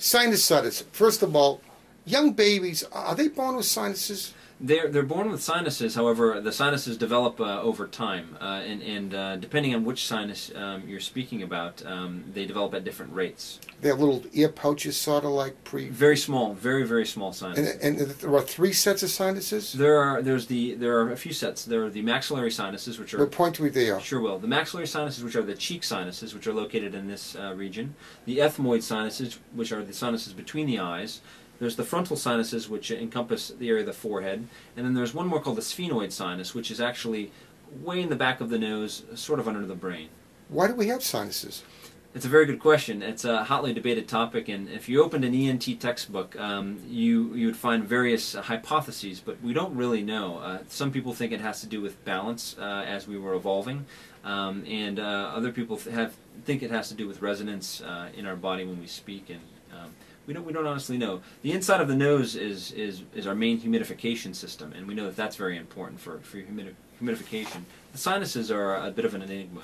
Sinusitis. First of all, young babies, are they born with sinuses? They're born with sinuses. However, the sinuses develop over time, and depending on which sinus you're speaking about, they develop at different rates. They have little ear pouches, sort of like Very small, very small sinuses. And there are three sets of sinuses? There are a few sets. There are the maxillary sinuses, which are... Well, point to me there. Sure will. The maxillary sinuses, which are the cheek sinuses, which are located in this region. The ethmoid sinuses, which are the sinuses between the eyes. There's the frontal sinuses, which encompass the area of the forehead. And then there's one more called the sphenoid sinus, which is actually way in the back of the nose, sort of under the brain. Why do we have sinuses? It's a very good question. It's a hotly debated topic, and if you opened an ENT textbook, you would find various hypotheses, but we don't really know. Some people think it has to do with balance as we were evolving, and other people think it has to do with resonance in our body when we speak, and we don't honestly know. The inside of the nose is our main humidification system, and we know that that's very important for humidification. The sinuses are a bit of an enigma.